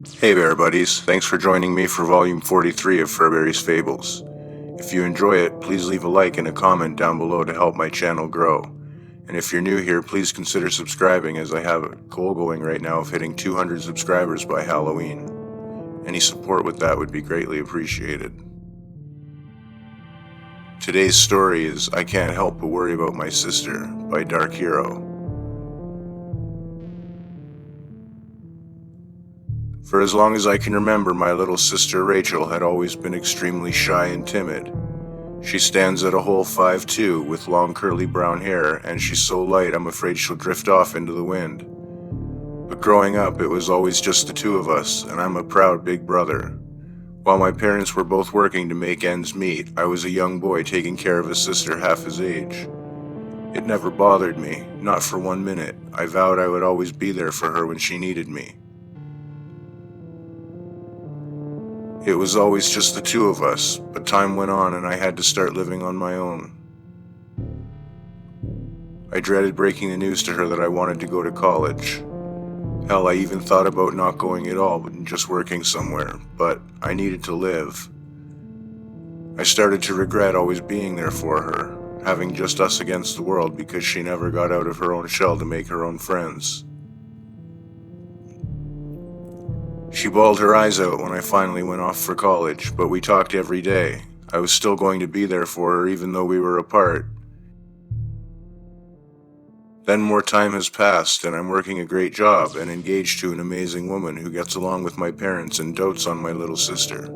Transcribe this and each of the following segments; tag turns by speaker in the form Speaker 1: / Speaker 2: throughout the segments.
Speaker 1: Hey there, buddies. Thanks for joining me for Volume 43 of Furberries Fables. If you enjoy it, please leave a like and a comment down below to help my channel grow. And if you're new here, please consider subscribing, as I have a goal going right now of hitting 200 subscribers by Halloween. Any support with that would be greatly appreciated. Today's story is I Can't Help But Worry About My Sister by DarkHeroxx. For as long as I can remember, my little sister Rachel had always been extremely shy and timid. She stands at a whole 5'2", with long curly brown hair, and she's so light I'm afraid she'll drift off into the wind. But growing up, it was always just the two of us, and I'm a proud big brother. While my parents were both working to make ends meet, I was a young boy taking care of a sister half his age. It never bothered me, not for 1 minute. I vowed I would always be there for her when she needed me. It was always just the two of us, but time went on and I had to start living on my own. I dreaded breaking the news to her that I wanted to go to college. Hell, I even thought about not going at all, but just working somewhere, but I needed to live. I started to regret always being there for her, having just us against the world, because she never got out of her own shell to make her own friends. She bawled her eyes out when I finally went off for college, but we talked every day. I was still going to be there for her even though we were apart. Then more time has passed, and I'm working a great job and engaged to an amazing woman who gets along with my parents and dotes on my little sister.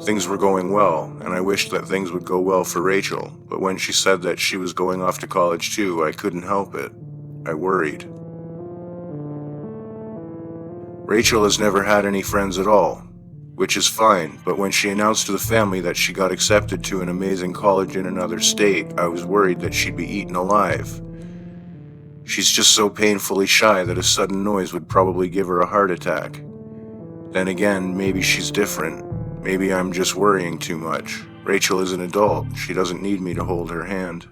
Speaker 1: Things were going well, and I wished that things would go well for Rachel, but when she said that she was going off to college too, I couldn't help it. I worried. Rachel has never had any friends at all, which is fine, but when she announced to the family that she got accepted to an amazing college in another state, I was worried that she'd be eaten alive. She's just so painfully shy that a sudden noise would probably give her a heart attack. Then again, maybe she's different. Maybe I'm just worrying too much. Rachel is an adult. She doesn't need me to hold her hand.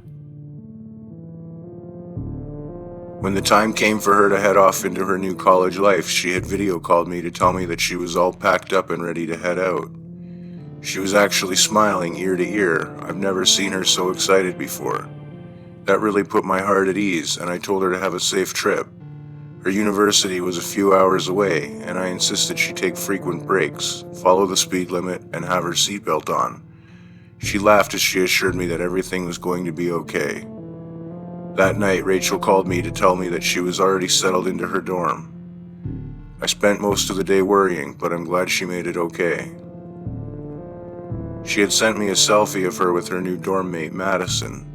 Speaker 1: When the time came for her to head off into her new college life, she had video called me to tell me that she was all packed up and ready to head out. She was actually smiling ear to ear. I've never seen her so excited before. That really put my heart at ease, and I told her to have a safe trip. Her university was a few hours away, and I insisted she take frequent breaks, follow the speed limit, and have her seatbelt on. She laughed as she assured me that everything was going to be okay. That night, Rachel called me to tell me that she was already settled into her dorm. I spent most of the day worrying, but I'm glad she made it okay. She had sent me a selfie of her with her new dorm mate, Madison.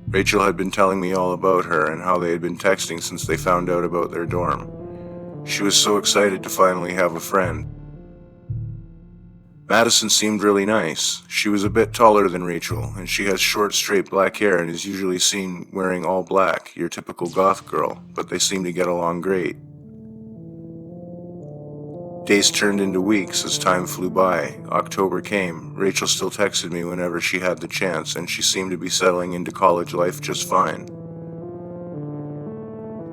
Speaker 1: Rachel had been telling me all about her and how they had been texting since they found out about their dorm. She was so excited to finally have a friend. Madison seemed really nice. She was a bit taller than Rachel, and she has short, straight black hair and is usually seen wearing all black, your typical goth girl, but they seem to get along great. Days turned into weeks as time flew by. October came. Rachel still texted me whenever she had the chance, and she seemed to be settling into college life just fine.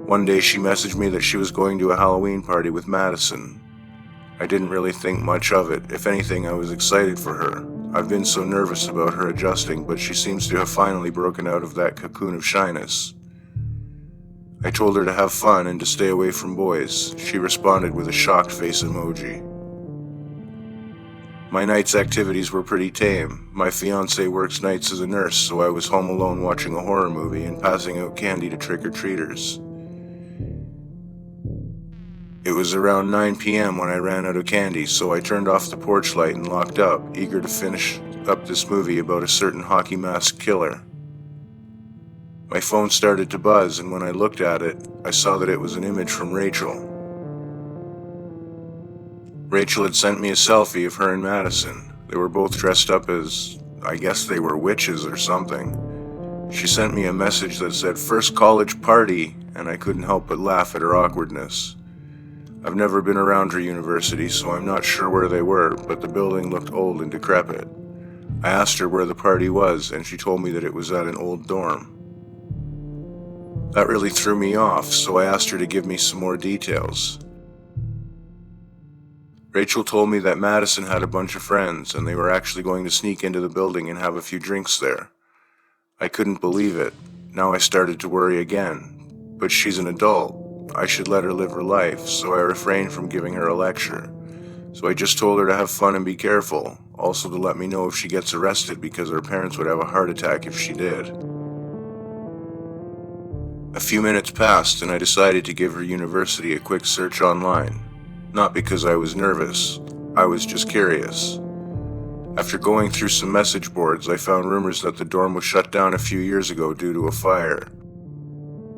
Speaker 1: One day she messaged me that she was going to a Halloween party with Madison. I didn't really think much of it. If anything, I was excited for her. I've been so nervous about her adjusting, but she seems to have finally broken out of that cocoon of shyness. I told her to have fun and to stay away from boys. She responded with a shocked face emoji. My night's activities were pretty tame. My fiancé works nights as a nurse, so I was home alone watching a horror movie and passing out candy to trick-or-treaters. It was around 9 p.m. when I ran out of candy, so I turned off the porch light and locked up, eager to finish up this movie about a certain hockey mask killer. My phone started to buzz, and when I looked at it, I saw that it was an image from Rachel. Rachel had sent me a selfie of her and Madison. They were both dressed up as, I guess they were witches or something. She sent me a message that said, "First college party," and I couldn't help but laugh at her awkwardness. I've never been around her university, so I'm not sure where they were, but the building looked old and decrepit. I asked her where the party was, and she told me that it was at an old dorm. That really threw me off, so I asked her to give me some more details. Rachel told me that Madison had a bunch of friends and they were actually going to sneak into the building and have a few drinks there. I couldn't believe it. Now I started to worry again. But she's an adult. I should let her live her life, so I refrained from giving her a lecture. So I just told her to have fun and be careful, also to let me know if she gets arrested because her parents would have a heart attack if she did. A few minutes passed and I decided to give her university a quick search online. Not because I was nervous, I was just curious. After going through some message boards, I found rumors that the dorm was shut down a few years ago due to a fire.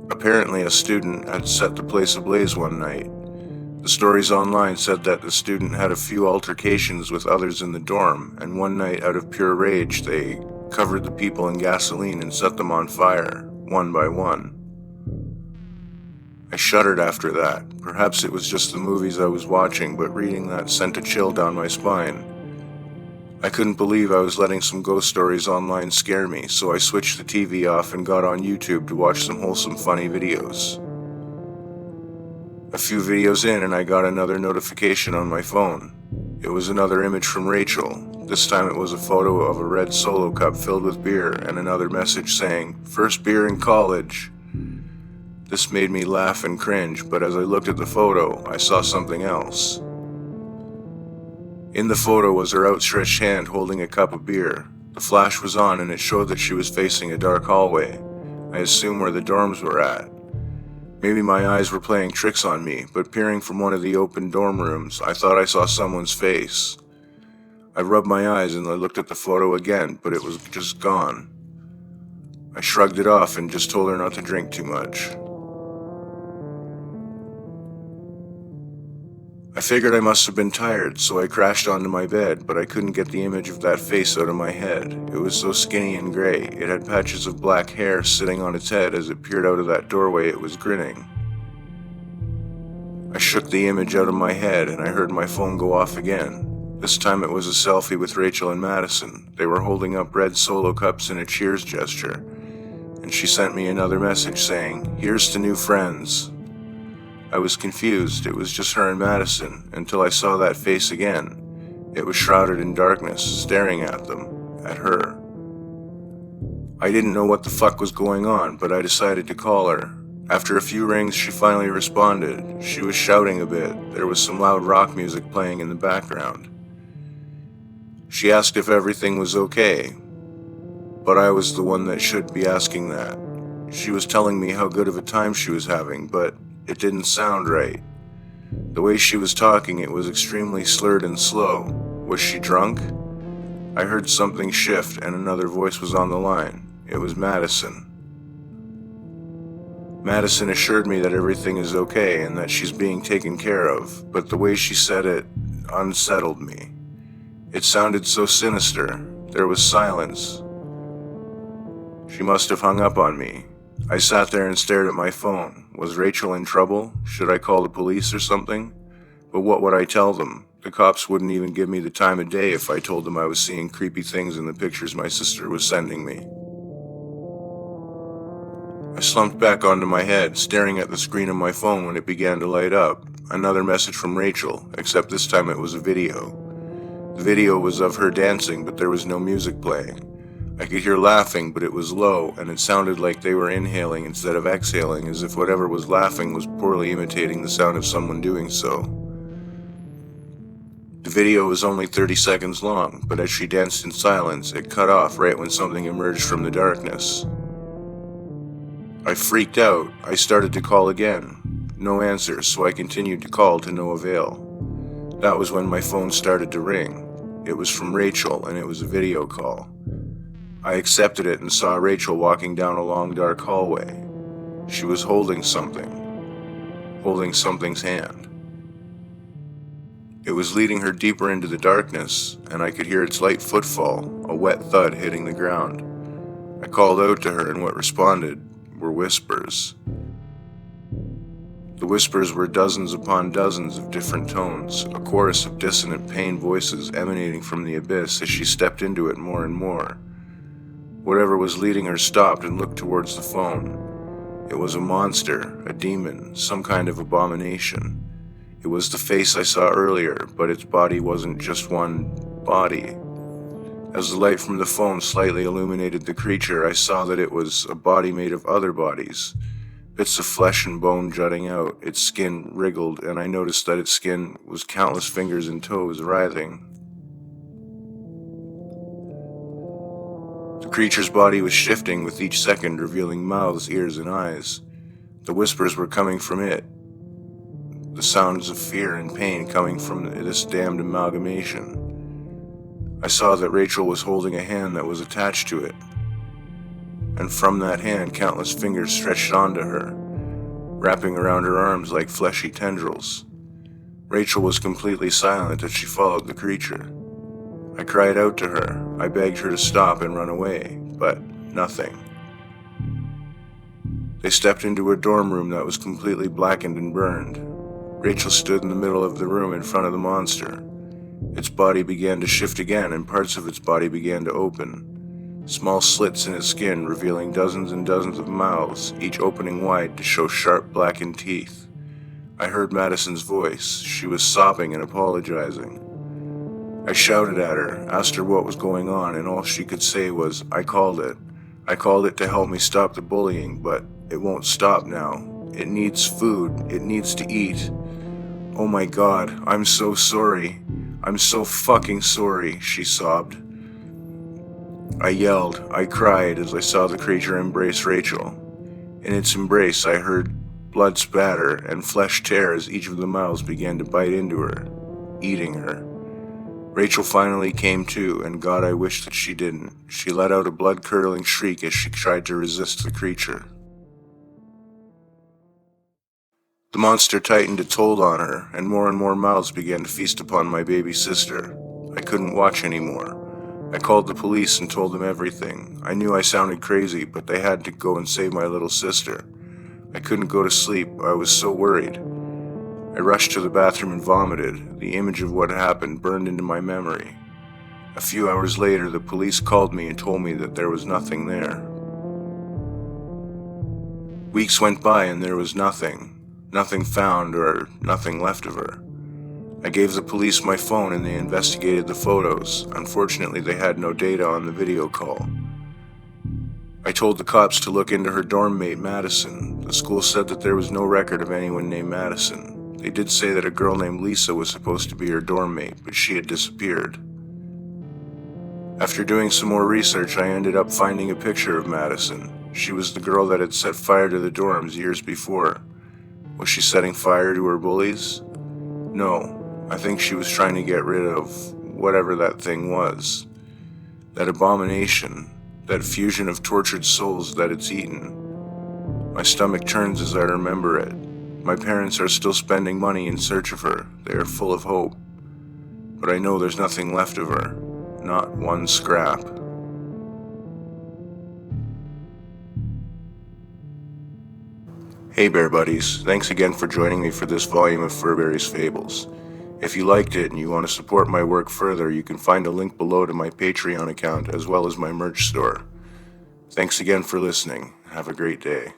Speaker 1: Apparently, a student had set the place ablaze one night. The stories online said that the student had a few altercations with others in the dorm, and one night, out of pure rage, they covered the people in gasoline and set them on fire, one by one. I shuddered after that. Perhaps it was just the movies I was watching, but reading that sent a chill down my spine. I couldn't believe I was letting some ghost stories online scare me, so I switched the TV off and got on YouTube to watch some wholesome, funny videos. A few videos in and I got another notification on my phone. It was another image from Rachel. This time it was a photo of a red Solo cup filled with beer and another message saying, "First beer in college." This made me laugh and cringe, but as I looked at the photo, I saw something else. In the photo was her outstretched hand holding a cup of beer. The flash was on and it showed that she was facing a dark hallway. I assume where the dorms were at. Maybe my eyes were playing tricks on me, but peering from one of the open dorm rooms, I thought I saw someone's face. I rubbed my eyes and I looked at the photo again, but it was just gone. I shrugged it off and just told her not to drink too much. I figured I must have been tired, so I crashed onto my bed, but I couldn't get the image of that face out of my head. It was so skinny and gray. It had patches of black hair sitting on its head as it peered out of that doorway. It was grinning. I shook the image out of my head and I heard my phone go off again. This time it was a selfie with Rachel and Madison. They were holding up red Solo cups in a cheers gesture. And she sent me another message saying, "Here's to new friends." I was confused. It was just her and Madison, until I saw that face again. It was shrouded in darkness, staring at them, at her. I didn't know what the fuck was going on, but I decided to call her. After a few rings, she finally responded. She was shouting a bit. There was some loud rock music playing in the background. She asked if everything was okay, but I was the one that should be asking that. She was telling me how good of a time she was having, but it didn't sound right. The way she was talking, it was extremely slurred and slow. Was she drunk? I heard something shift and another voice was on the line. It was Madison. Madison assured me that everything is okay and that she's being taken care of, but the way she said it unsettled me. It sounded so sinister. There was silence. She must have hung up on me. I sat there and stared at my phone. Was Rachel in trouble? Should I call the police or something? But what would I tell them? The cops wouldn't even give me the time of day if I told them I was seeing creepy things in the pictures my sister was sending me. I slumped back onto my head, staring at the screen of my phone when it began to light up. Another message from Rachel, except this time it was a video. The video was of her dancing, but there was no music playing. I could hear laughing, but it was low, and it sounded like they were inhaling instead of exhaling, as if whatever was laughing was poorly imitating the sound of someone doing so. The video was only 30 seconds long, but as she danced in silence, it cut off right when something emerged from the darkness. I freaked out. I started to call again. No answer, so I continued to call to no avail. That was when my phone started to ring. It was from Rachel, and it was a video call. I accepted it and saw Rachel walking down a long dark hallway. She was holding something's hand. It was leading her deeper into the darkness, and I could hear its light footfall, a wet thud hitting the ground. I called out to her, and what responded were whispers. The whispers were dozens upon dozens of different tones, a chorus of dissonant, pained voices emanating from the abyss as she stepped into it more and more. Whatever was leading her stopped and looked towards the phone. It was a monster, a demon, some kind of abomination. It was the face I saw earlier, but its body wasn't just one body. As the light from the phone slightly illuminated the creature, I saw that it was a body made of other bodies. Bits of flesh and bone jutting out, its skin wriggled, and I noticed that its skin was countless fingers and toes writhing. The creature's body was shifting with each second, revealing mouths, ears, and eyes. The whispers were coming from it, the sounds of fear and pain coming from this damned amalgamation. I saw that Rachel was holding a hand that was attached to it, and from that hand countless fingers stretched onto her, wrapping around her arms like fleshy tendrils. Rachel was completely silent as she followed the creature. I cried out to her. I begged her to stop and run away, but nothing. They stepped into a dorm room that was completely blackened and burned. Rachel stood in the middle of the room in front of the monster. Its body began to shift again, and parts of its body began to open. Small slits in its skin, revealing dozens and dozens of mouths, each opening wide to show sharp blackened teeth. I heard Madison's voice. She was sobbing and apologizing. I shouted at her, asked her what was going on, and all she could say was, "I called it. I called it to help me stop the bullying, but it won't stop now. It needs food. It needs to eat. Oh my God, I'm so sorry. I'm so fucking sorry," she sobbed. I yelled, I cried as I saw the creature embrace Rachel. In its embrace, I heard blood spatter and flesh tear as each of the mouths began to bite into her, eating her. Rachel finally came to, and God, I wish that she didn't. She let out a blood-curdling shriek as she tried to resist the creature. The monster tightened its hold on her, and more mouths began to feast upon my baby sister. I couldn't watch anymore. I called the police and told them everything. I knew I sounded crazy, but they had to go and save my little sister. I couldn't go to sleep. I was so worried. I rushed to the bathroom and vomited. The image of what happened burned into my memory. A few hours later, the police called me and told me that there was nothing there. Weeks went by and there was nothing. Nothing found or nothing left of her. I gave the police my phone and they investigated the photos. Unfortunately, they had no data on the video call. I told the cops to look into her dorm mate, Madison. The school said that there was no record of anyone named Madison. They did say that a girl named Lisa was supposed to be her dorm mate, but she had disappeared. After doing some more research, I ended up finding a picture of Madison. She was the girl that had set fire to the dorms years before. Was she setting fire to her bullies? No, I think she was trying to get rid of whatever that thing was. That abomination, that fusion of tortured souls that it's eaten. My stomach turns as I remember it. My parents are still spending money in search of her. They are full of hope. But I know there's nothing left of her. Not one scrap. Hey Bear Buddies, thanks again for joining me for this volume of Furberries Fables. If you liked it and you want to support my work further, you can find a link below to my Patreon account as well as my merch store. Thanks again for listening. Have a great day.